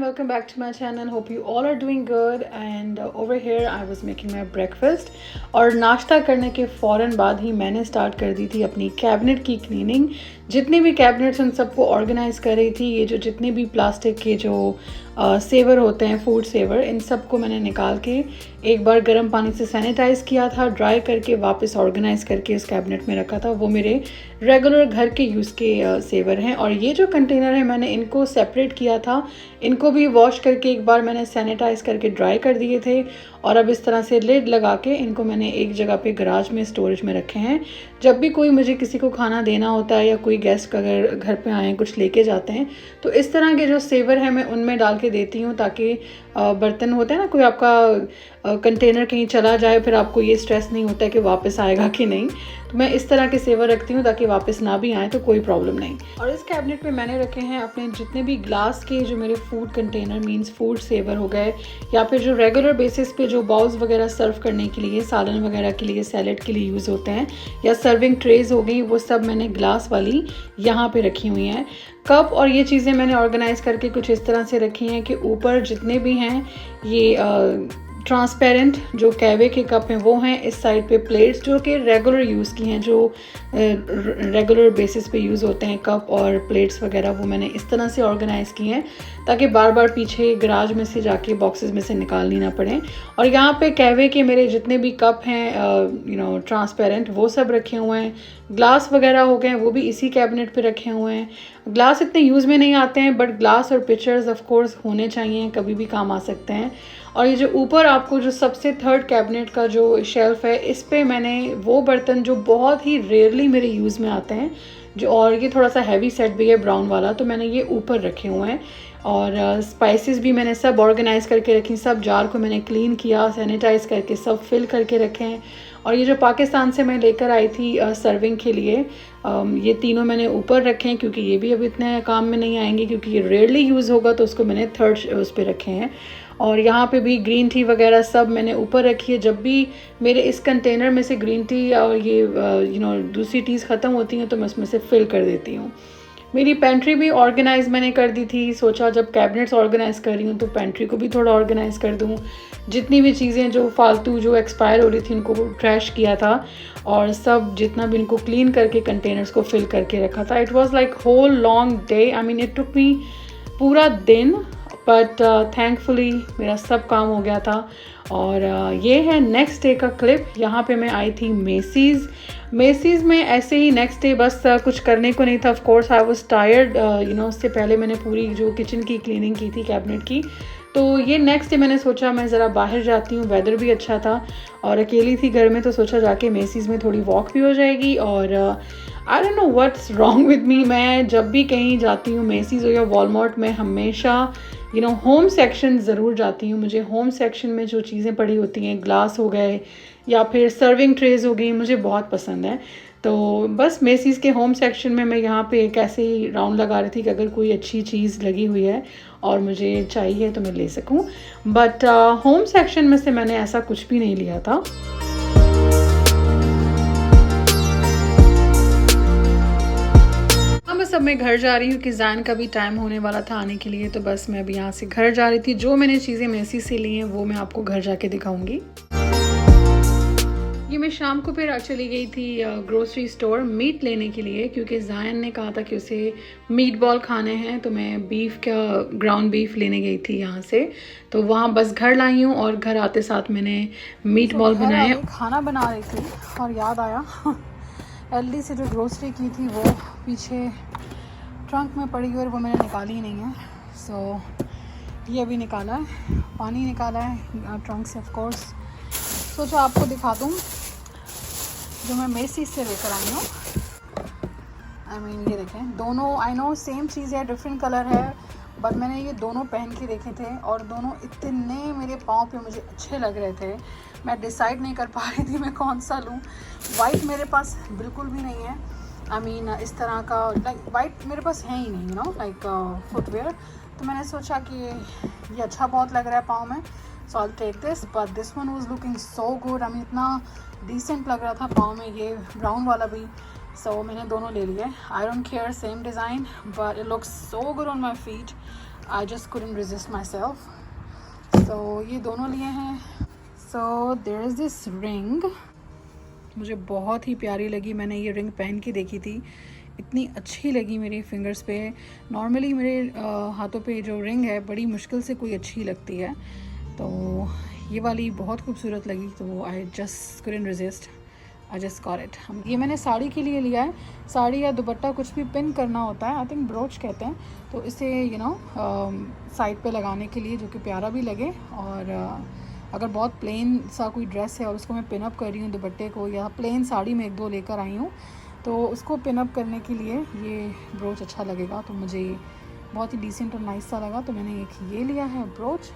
welcome back to my channel. Hope you all are doing good. And over here I was making my breakfast. और नाश्ता करने के फ़ौरन बाद ही मैंने स्टार्ट कर दी थी अपनी कैबिनेट की क्लीनिंग. जितने भी कैबिनेट्स उन सबको ऑर्गेनाइज़ कर रही थी. ये जो जितने भी प्लास्टिक के जो सेवर होते हैं, फूड सेवर, इन सबको मैंने निकाल के एक बार गर्म पानी से सैनिटाइज़ किया था, ड्राई करके वापस ऑर्गेनाइज़ करके इस कैबिनेट में रखा था. वो मेरे रेगुलर घर के यूज़ के सेवर हैं. और ये जो कंटेनर है मैंने इनको सेपरेट किया था. इनको भी वॉश करके एक बार मैंने सैनिटाइज़ करके ड्राई कर दिए थे. और अब इस तरह से लिड लगा के इनको मैंने एक जगह पे गराज में स्टोरेज में रखे हैं. जब भी कोई मुझे किसी को खाना देना होता है या कोई गेस्ट अगर घर पे आए कुछ लेके जाते हैं तो इस तरह के जो सेवर हैं मैं उनमें डाल के देती हूँ, ताकि बर्तन होते हैं ना, कोई आपका कंटेनर कहीं चला जाए फिर आपको ये स्ट्रेस नहीं होता है कि वापस आएगा कि नहीं. तो मैं इस तरह के सेवर रखती हूँ ताकि वापस ना भी आए तो कोई प्रॉब्लम नहीं. और इस कैबिनेट में मैंने रखे हैं अपने जितने भी ग्लास के जो मेरे food container means food saver हो गए, या फिर जो रेगुलर बेसिस पे जो बाउल्स वगैरह सर्व करने के लिए, सालन वगैरह के लिए, सैलेड के लिए यूज़ होते हैं, या सर्विंग ट्रेज हो गई, वो सब मैंने ग्लास वाली यहाँ पे रखी हुई हैं. कप और ये चीज़ें मैंने ऑर्गेनाइज़ करके कुछ इस तरह से रखी हैं कि ऊपर जितने भी हैं ये ट्रांसपेरेंट जो कैवे के कप हैं वो हैं. इस साइड पे प्लेट्स जो कि रेगुलर यूज़ की हैं, जो रेगुलर बेसिस पे यूज़ होते हैं कप और प्लेट्स वगैरह, वो मैंने इस तरह से ऑर्गेनाइज़ की हैं ताकि बार बार पीछे गराज में से जाके बॉक्सेस में से निकालनी ना पड़े. और यहाँ पे कैवे के मेरे जितने भी कप हैं ट्रांसपेरेंट वो सब रखे हुए हैं. ग्लास वगैरह हो गए वो भी इसी कैबिनेट पे रखे हुए हैं. ग्लास इतने यूज़ में नहीं आते हैं बट ग्लास और पिक्चर्स ऑफ कोर्स होने चाहिए, कभी भी काम आ सकते हैं. और ये जो ऊपर आपको जो सबसे थर्ड कैबिनेट का जो शेल्फ़ है, इस पे मैंने वो बर्तन जो बहुत ही रेयरली मेरे यूज़ में आते हैं जो, और ये थोड़ा सा हैवी सेट भी है ब्राउन वाला, तो मैंने ये ऊपर रखे हुए हैं. और स्पाइसेस भी मैंने सब ऑर्गेनाइज़ करके रखी. सब जार को मैंने क्लीन किया, सैनिटाइज़ करके सब फिल करके रखे हैं. और ये जो पाकिस्तान से मैं लेकर आई थी सर्विंग के लिए, ये तीनों मैंने ऊपर रखे हैं क्योंकि ये भी अब इतने काम में नहीं आएंगे, क्योंकि ये रेयरली यूज़ होगा, तो उसको मैंने थर्ड उस पर रखे हैं. और यहाँ पे भी ग्रीन टी वगैरह सब मैंने ऊपर रखी है. जब भी मेरे इस कंटेनर में से ग्रीन टी और ये दूसरी टीज़ ख़त्म होती हैं तो मैं उसमें से फिल कर देती हूँ. मेरी पेंट्री भी ऑर्गेनाइज़ मैंने कर दी थी. सोचा जब कैबिनेट्स ऑर्गेनाइज़ कर रही हूँ तो पेंट्री को भी थोड़ा ऑर्गेनाइज़ कर दूँ. जितनी भी चीज़ें जो फालतू जो एक्सपायर हो रही थी उनको ट्रैश किया था, और सब जितना भी इनको क्लीन करके कंटेनर्स को फिल करके रखा था. It was like whole long day. I mean it took me पूरा दिन, बट थैंकफुली मेरा सब काम हो गया था. और ये है नेक्स्ट डे का क्लिप. यहाँ पे मैं आई थी मेसीज़ में ऐसे ही नेक्स्ट डे. बस कुछ करने को नहीं था. Of course I was tired. उससे पहले मैंने पूरी जो किचन की क्लीनिंग की थी कैबिनेट की. तो ये नेक्स्ट डे मैंने सोचा मैं ज़रा बाहर जाती हूँ. वेदर भी अच्छा था और अकेली थी घर में, तो सोचा जाके मेसीज़ में थोड़ी वॉक भी हो जाएगी. और I don't know what's wrong with me. मैं जब भी कहीं जाती हूँ मेसीज़ हो या वॉलमार्ट में, हमेशा होम सेक्शन ज़रूर जाती हूँ. मुझे होम सेक्शन में जो चीज़ें पड़ी होती हैं, ग्लास हो गए या फिर सर्विंग ट्रेज हो गई, मुझे बहुत पसंद है. तो बस मेसीज़ के होम सेक्शन में मैं यहाँ पे एक ऐसे ही राउंड लगा रही थी कि अगर कोई अच्छी चीज़ लगी हुई है और मुझे चाहिए तो मैं ले सकूँ. बट होम सेक्शन में से मैंने ऐसा कुछ भी नहीं लिया था. बस अब मैं घर जा रही हूँ कि ज़ैन का भी टाइम होने वाला था आने के लिए, तो बस मैं अभी यहाँ से घर जा रही थी. जो मैंने चीज़ें मेसी से ली हैं वो मैं आपको घर जाके दिखाऊंगी. ये मैं शाम को फिर चली गई थी ग्रोसरी स्टोर मीट लेने के लिए, क्योंकि ज़ायन ने कहा था कि उसे मीट बॉल खाने हैं. तो मैं बीफ का ग्राउंड बीफ लेने गई थी यहाँ से. तो वहाँ बस घर लाई हूँ और घर आते साथ मैंने मीट बॉल बनाए. खाना बना रही थी और याद आया एलडी से जो ग्रोसरी की थी वो पीछे ट्रंक में पड़ी हुई और वो मैंने निकाली ही नहीं है. सो ये अभी निकाला है, पानी निकाला है ट्रंक से. ऑफ कोर्स सोचा आपको दिखा दूँ जो मैं मेसीज़ से लेकर आई हूँ. आई मीन ये देखें, दोनों आई नो सेम चीज़ है, डिफरेंट कलर है, बट मैंने ये दोनों पहन के देखे थे और दोनों इतने मेरे पाँव पे मुझे अच्छे लग रहे थे. मैं डिसाइड नहीं कर पा रही थी मैं कौन सा लूँ. वाइट मेरे पास बिल्कुल भी नहीं है. आई मीन इस तरह का लाइक वाइट मेरे पास है ही नहीं, लाइक फुटवेयर. तो मैंने सोचा कि ये अच्छा बहुत लग रहा है पाँव में, so I take this. But this one was looking so good. I mean इतना डिसेंट लग रहा था पाँव में, ये ब्राउन वाला भी. सो मैंने दोनों ले लिए. I don't care, same design, but it looks so good on my feet. I just couldn't resist myself. So ये दोनों लिए हैं। So there is this ring, मुझे बहुत ही प्यारी लगी। मैंने ये रिंग पहन के देखी थी, इतनी अच्छी लगी मेरी फिंगर्स पे। नॉर्मली मेरे हाथों पे जो रिंग है बड़ी मुश्किल से कोई अच्छी लगती है, तो ये वाली बहुत खूबसूरत लगी, तो आई just couldn't resist, I just got it. ये मैंने साड़ी के लिए लिया है। साड़ी या दुपट्टा कुछ भी पिन करना होता है, आई थिंक ब्रोच कहते हैं, तो इसे साइड पे लगाने के लिए, जो कि प्यारा भी लगे। और अगर बहुत प्लेन सा कोई ड्रेस है और उसको मैं पिन अप कर रही हूँ दुपट्टे को, या प्लेन साड़ी में 1-2 लेकर आई हूँ, तो उसको पिन अप करने के लिए ये ब्रोच अच्छा लगेगा। तो मुझे बहुत ही डिसेंट और नाइस सा लगा, तो मैंने एक ये लिया है brooch.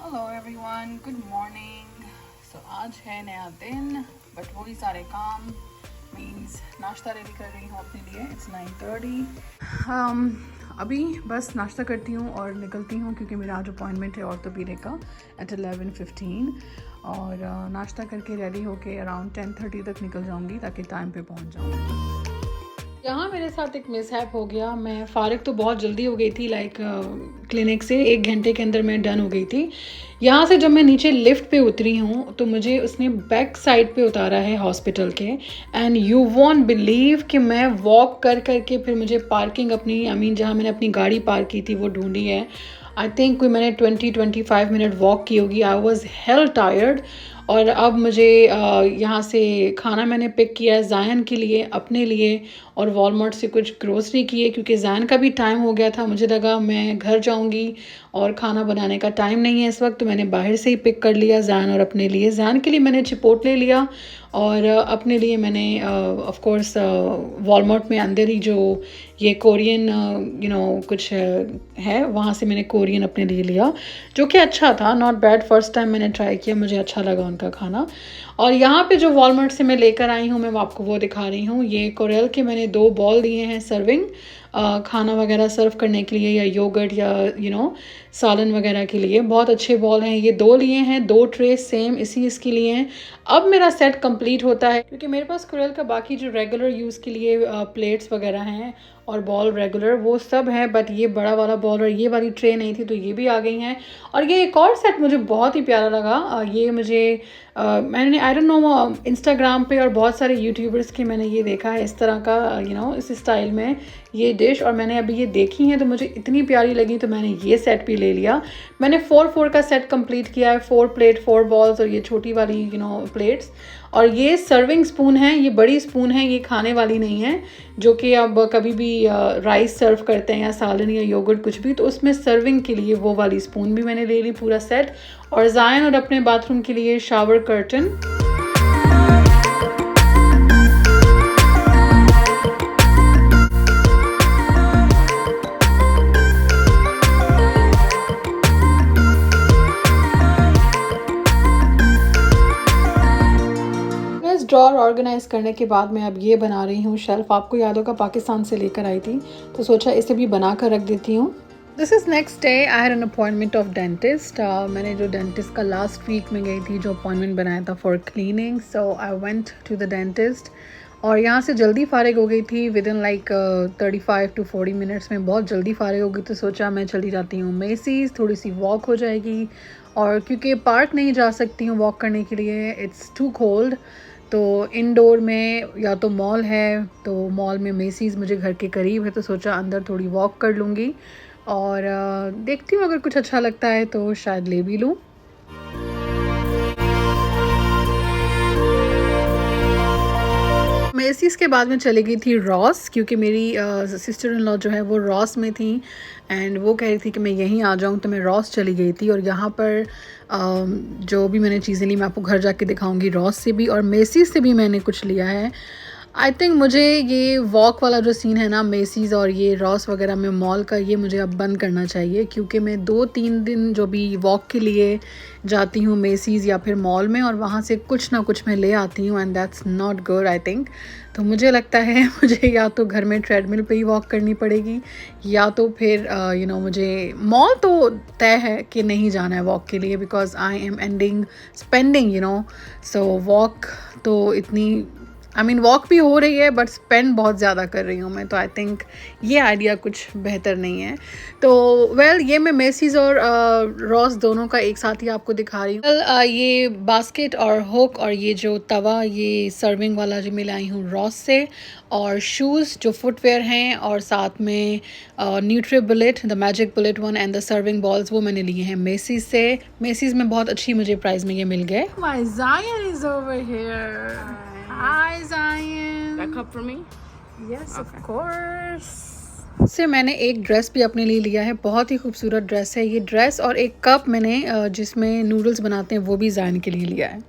Hello everyone, good morning. So आज है नया दिन, बट वही सारे काम, मीन्स नाश्ता रेडी कर रही हूँ अपने लिए। इट्स 9:30। अभी बस नाश्ता करती हूँ और निकलती हूँ, क्योंकि मेरा आज अपॉइंटमेंट है ऑर्थोपेडिक का एट 11:15। और नाश्ता करके रेडी होके अराउंड 10:30 तक निकल जाऊँगी, ताकि टाइम पे पहुँच जाऊँ। यहाँ मेरे साथ एक मिसहैप हो गया। मैं फ़ारिग तो बहुत जल्दी हो गई थी, लाइक क्लिनिक से 1 घंटे के अंदर मैं डन हो गई थी। यहाँ से जब मैं नीचे लिफ्ट पे उतरी हूँ, तो मुझे उसने बैक साइड पे उतारा है हॉस्पिटल के। एंड यू वॉन्ट बिलीव कि मैं वॉक कर करके फिर मुझे पार्किंग अपनी, जहाँ मैंने अपनी गाड़ी पार्क की थी वो ढूंढी है। आई थिंक कोई मैंने 20-25 मिनट वॉक की होगी। I was hello tired. और अब मुझे यहाँ से खाना मैंने पिक किया है ज़ायन के लिए, अपने लिए, और वॉलमार्ट से कुछ ग्रोसरी की है, क्योंकि ज़ायन का भी टाइम हो गया था। मुझे लगा मैं घर जाऊँगी और खाना बनाने का टाइम नहीं है इस वक्त, तो मैंने बाहर से ही पिक कर लिया ज़ायन और अपने लिए। ज़ायन के लिए मैंने चिपोटले लिया, और अपने लिए मैंने ऑफ कोर्स वॉलमार्ट में अंदर ही जो ये कोरियन कुछ है, वहाँ से मैंने कोरियन अपने लिए लिया, जो कि अच्छा था, नॉट बैड। फर्स्ट टाइम मैंने ट्राई किया, मुझे अच्छा लगा उनका खाना। और यहाँ पे जो वॉलमार्ट से मैं लेकर आई हूँ, मैं आपको वो दिखा रही हूँ। ये कोरेल के मैंने 2 बॉल दिए हैं सर्विंग, खाना वगैरह सर्व करने के लिए, या योगर्ट, या सालन वगैरह के लिए। बहुत अच्छे बॉल हैं। ये 2 लिए हैं, 2 ट्रे सेम इसी इसके लिए हैं। अब मेरा सेट कंप्लीट होता है, क्योंकि मेरे पास कोरेल का बाकी जो रेगुलर यूज़ के लिए प्लेट्स वगैरह हैं और बॉल रेगुलर, वो सब है, बट ये बड़ा वाला बॉल और ये वाली ट्रे नहीं थी, तो ये भी आ गई हैं। और ये एक और सेट मुझे बहुत ही प्यारा लगा। ये मुझे मैंने आई डोंट नो इंस्टाग्राम पे और बहुत सारे यूट्यूबर्स के मैंने ये देखा है इस तरह का इस स्टाइल में ये डिश, और मैंने अभी ये देखी है तो मुझे इतनी प्यारी लगी, तो मैंने ये सेट भी ले लिया। मैंने 4-4 का सेट कंप्लीट किया है, 4 प्लेट 4 बॉल्स और ये छोटी वाली प्लेट्स। और ये सर्विंग स्पून है, ये बड़ी स्पून है, ये खाने वाली नहीं है, जो कि अब कभी भी राइस सर्व करते हैं या सालन या योगर्ट कुछ भी, तो उसमें सर्विंग के लिए वो वाली स्पून भी मैंने ले ली पूरा सेट। और ज़ायन और अपने बाथरूम के लिए शावर कर्टन। ड्रॉर ऑर्गेनाइज करने के बाद मैं अब ये बना रही हूँ शेल्फ। आपको याद होगा पाकिस्तान से लेकर आई थी, तो सोचा इसे भी बना कर रख देती हूँ। This is next day. I had an appointment of dentist. मैंने जो डेंटिस्ट का लास्ट वीक में गई थी, जो अपॉइंटमेंट बनाया था for cleaning, so I went to the dentist. और यहाँ से जल्दी फारिग हो गई थी, within like 35 to 40 minutes में बहुत जल्दी फारिग हो गई, तो सोचा मैं चली जाती हूँ मेसीज़, थोड़ी सी वॉक हो जाएगी। और क्योंकि पार्क नहीं जा सकती हूँ वॉक करने के लिए, इट्स टू कोल्ड, तो इनडोर में या तो मॉल है, तो मॉल में मेसीज़ मुझे घर के करीब है, तो सोचा अंदर थोड़ी वॉक कर लूँगी। और देखती हूँ अगर कुछ अच्छा लगता है तो शायद ले भी लूँ। मेसीज़ के बाद में चली गई थी रॉस, क्योंकि मेरी सिस्टर इन लॉ जो है वो रॉस में थी, एंड वो कह रही थी कि मैं यहीं आ जाऊँ, तो मैं रॉस चली गई थी। और यहाँ पर जो भी मैंने चीज़ें ली मैं आपको घर जाके दिखाऊंगी, रॉस से भी और मेसीज़ से भी मैंने कुछ लिया है। आई थिंक मुझे ये वॉक वाला जो सीन है ना मेसीज़ और ये रॉस वगैरह में मॉल का, ये मुझे अब बंद करना चाहिए, क्योंकि मैं 2-3 दिन जो भी वॉक के लिए जाती हूँ मेसीज़ या फिर मॉल में, और वहाँ से कुछ ना कुछ मैं ले आती हूँ, and that's not good I think. तो मुझे लगता है मुझे या तो घर में ट्रेडमिल पे ही वॉक करनी पड़ेगी, या तो फिर मुझे मॉल तो तय है कि नहीं जाना है वॉक के लिए, because I am ending spending so walk तो इतनी आई मीन वॉक भी हो रही है बट स्पेंड बहुत ज़्यादा कर रही हूँ मैं, तो आई थिंक ये आइडिया कुछ बेहतर नहीं है। तो वेल ये मैं मेसीज़ और रॉस दोनों का एक साथ ही आपको दिखा रही हूँ। ये बास्केट और हुक और ये जो तवा ये सर्विंग वाला जो मैं लाई हूँ रॉस से, और शूज़ जो फुटवेयर हैं, और साथ में nutri bullet the magic bullet one and the serving balls वो मैंने लिए हैं मेसीज़ से। मेसीज़ में बहुत अच्छी मुझे प्राइस में ये मिल गए। My Zion is over here. Hi Zion. That cup for me? Yes, of course. से मैंने एक ड्रेस भी अपने लिए लिया है, बहुत ही खूबसूरत ड्रेस है ये ड्रेस, और एक कप मैंने जिसमें नूडल्स बनाते हैं वो भी ज़ायन के लिए लिया है।